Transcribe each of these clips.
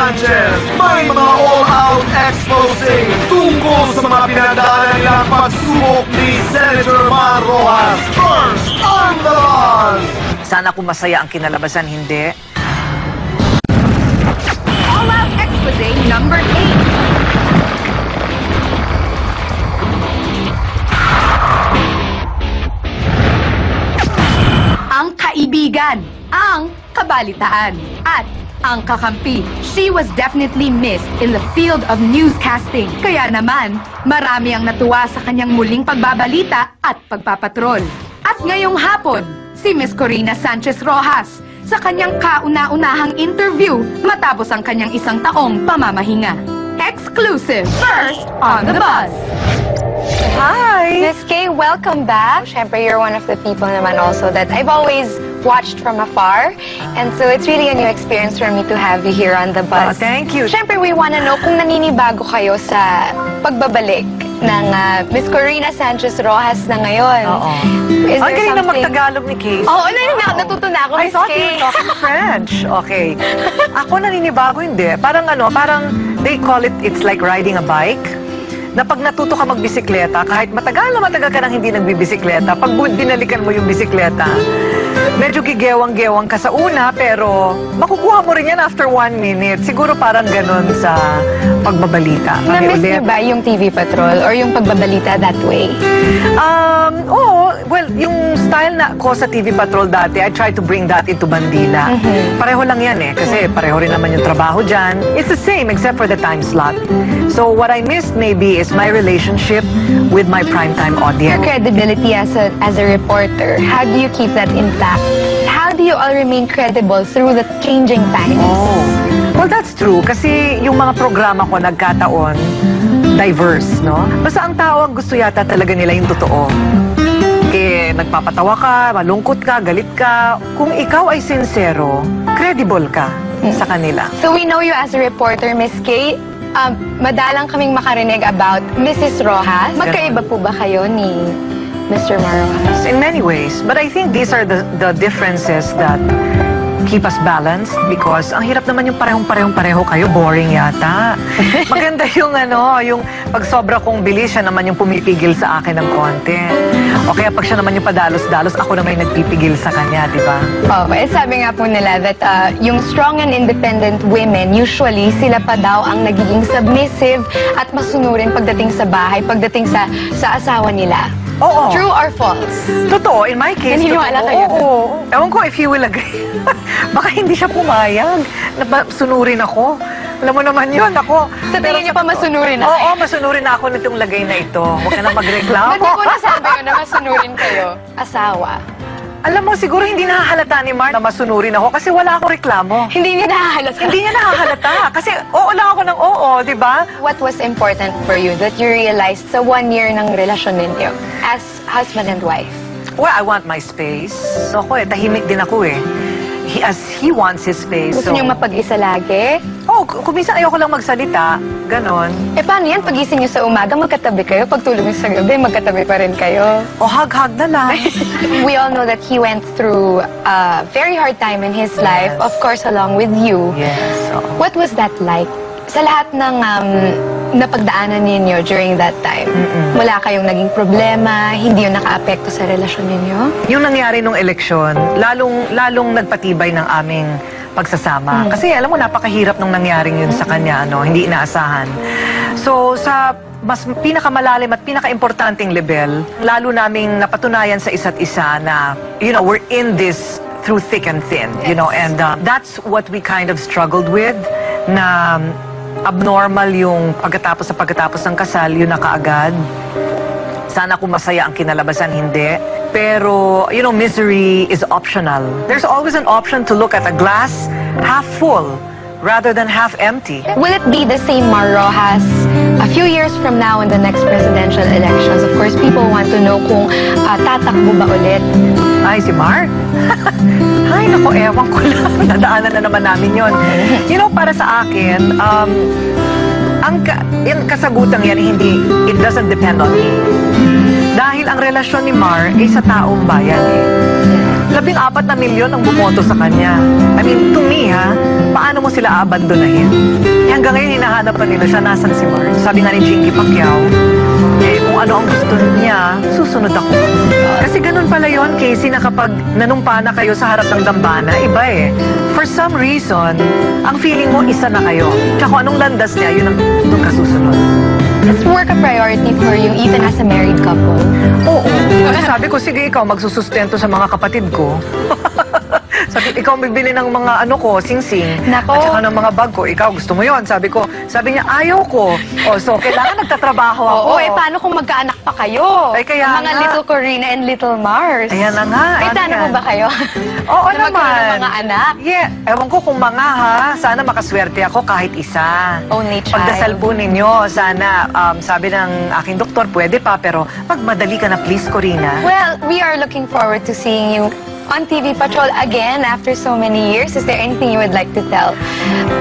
Sanchez, may mga all-out exposing tungkol sa mga pinagdaanan nilang pagsubok ni Senator Mar Rojas. First on the buzz! Sana kung masaya ang kinalabasan, hindi. All-out expose number 8. Ang kaibigan, ang kabalitaan, at ang kakampi. She was definitely missed in the field of newscasting. Kaya naman, marami ang natuwa sa kanyang muling pagbabalita at pagpapatrol. At ngayong hapon, si Miss Corina Sanchez Rojas sa kanyang kauna-unahang interview matapos ang kanyang 1 taong pamamahinga. Exclusive first on the buzz. Hi! Miss Kay, welcome back. Siyempre, you're one of the people naman also that I've always watched from afar. And so it's really a new experience for me to have you here on the bus. Oh, thank you. Siyempre, we wanna know kung naninibago kayo sa pagbabalik ng Miss Corina Sanchez Rojas na ngayon. Oo. Is Ang there galing na something... magtagalog ni Casey. Oo, natuto na ako, I Miss thought you Kay. were talking French. Okay. Ako naninibago, hindi. Parang they call it, it's like riding a bike. Na pag natuto ka magbisikleta, kahit matagal ka nang hindi nagbibisikleta, pag binalikan mo yung bisikleta, medyo gigewang-gewang ka sa una, pero makukuha mo rin yan after 1 minute. Siguro parang ganun sa pagbabalita. Na-miss niyo ba yung TV Patrol or yung pagbabalita that way? Oo. Well, yung style na ko sa TV Patrol dati, I tried to bring that into Bandila. Pareho lang yan eh, kasi pareho rin naman yung trabaho dyan. It's the same except for the time slot. So what I missed maybe is my relationship with my primetime Your audience. credibility as a reporter, how do you keep that intact? How do you all remain credible through the changing times? Oh. Well, that's true. Kasi yung mga programa ko nagkataon, diverse, no? Basta ang tao, ang gusto yata talaga nila yung totoo. Eh, nagpapatawa ka, malungkot ka, galit ka. Kung ikaw ay sincero, credible ka sa kanila. So we know you as a reporter, Miss Kay. Madalang kaming makarinig about Mrs. Rojas. Magkaiba po ba kayo ni Mr. Mar Rojas? In many ways. But I think these are the differences that keep us balanced because ang hirap naman yung pareho kayo, boring yata. Maganda yung yung pag sobra kong bilis, siya naman yung pumipigil sa akin ng konti. O kaya pag siya naman yung padalos-dalos, ako naman yung nagpipigil sa kanya, di ba? Oh, sabi nga po nila that yung strong and independent women, usually sila pa daw ang nagiging submissive at masunurin pagdating sa bahay, pagdating sa asawa nila. Oo. True or false? Totoo, in my case, Naniniwala totoo. kayo? Oo. Ewan ko if you will agree. Baka hindi siya pumayag. Sunurin ako. Alam mo naman yun, ako. Sa tingin niyo pa masunurin ako? Oo, masunurin ako nitong lagay na ito. Huwag ka na magreklamo. Ba't di po nasabi ko na masunurin kayo? Asawa. Alam mo, siguro hindi nahahalata ni Mark na masunurin ako kasi wala akong reklamo. Hindi niya nahahalata. Hindi niya nahahalata. Kasi oo lang ako ng oo, di ba? What was important for you that you realized sa 1 year ng relasyon ninyo as husband and wife? Well, I want my space. So ako tahimik din ako eh. As he wants his space. Gusto niyo mapag-isa lagi? Oh, kung minsan ayoko lang magsalita, ganon. Paano yan? Pagising niyo sa umaga, magkatabi kayo. Pagtulog niyo sa gabi, magkatabi pa rin kayo. O hug-hug na lang. We all know that he went through a very hard time in his life, of course, along with you. Yes. Oo. What was that like? Sa lahat ng napagdaanan ninyo during that time, wala kayong naging problema, hindi yun naka-apekto sa relasyon ninyo? Yung nangyari nung eleksyon, lalong nagpatibay ng aming pagsasama. Kasi alam mo, napakahirap nung nangyaring yun sa kanya, hindi inaasahan. So, sa mas pinakamalalim at pinaka-importanting level, lalo naming napatunayan sa isa't isa na, we're in this through thick and thin, and that's what we kind of struggled with, na abnormal yung pagkatapos ng kasal, yun na kaagad. Sana kung masaya ang kinalabasan, hindi. Pero, misery is optional. There's always an option to look at a glass half full rather than half empty. Will it be the same Mar Rojas a few years from now in the next presidential elections? Of course, people want to know kung tatakbo ba ulit. Ay, si Mark? Ay, naku, ewan ko lang. Nadaanan na naman namin yun. Para sa akin, yung kasagutang yan, it doesn't depend on me. Dahil ang relasyon ni Mar ay sa taong bayan eh. 14 na milyon ang bumoto sa kanya. I mean, to me ha, paano mo sila abandonahin? Hanggang ngayon, hinahanap pa nila siya, nasan si Mark? Sabi nga ni Jinky Pacquiao, kung ano ang gusto niya, susunod ako. Kasi ganun pala yon, Casey, na kapag nanumpa na kayo sa harap ng dambana, iba eh. For some reason, ang feeling mo, isa na kayo. Tsaka kung anong landas niya, yun ang doon ka susunod. Is work a priority for you even as a married couple? Oo. Sabi ko, sige, ikaw magsusustento sa mga kapatid ko. Sabi, ikaw bibili ng mga sing-sing. Nako. At saka ng mga bag ko. Ikaw, gusto mo yon? Sabi niya, ayaw ko. O, so, kailangan nagtatrabaho ako. Oo, paano kung magkaanak pa kayo? Ay, kaya mga nga. Little Corina and Little Mars. Ayan na nga. May plano yan? mo ba kayo? Oo Na magkaroon ng naman. mga anak? Yeah. Ewan ko kung mga ha. Sana makaswerte ako kahit isa. Only child. Pagdasal po ninyo, sana, sabi ng aking doktor, pwede pa, pero magmadali ka na please, Corina. Well, we are looking forward to seeing you on TV Patrol again after so many years. Is there anything you would like to tell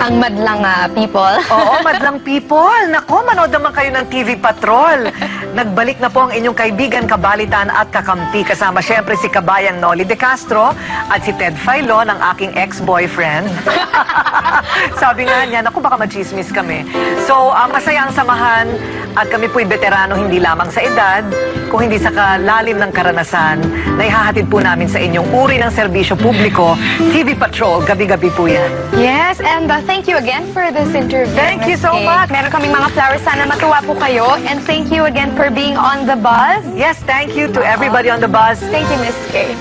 ang madlang people? Oo, madlang people. Nako, manood naman kayo ng TV Patrol. Nagbalik na po ang inyong kaibigan, kabalitan at kakampi. Kasama syempre si kabayang Noli De Castro at si Ted Filon, ang aking ex-boyfriend. Sabi nga niya, naku, baka machismis kami. So, masaya ang samahan at kami po'y veterano hindi lamang sa edad, kung hindi sa kalalim ng karanasan na ihahatid po namin sa inyong uri ng serbisyo publiko. TV Patrol, gabi-gabi po yan. Yes, and thank you again for this interview. Thank you Miss so Kay. much. Meron kaming mga flowers. Sana matuwa po kayo. And thank you again for being on the bus. Yes, thank you to everybody on the bus. Thank you, Miss Kay.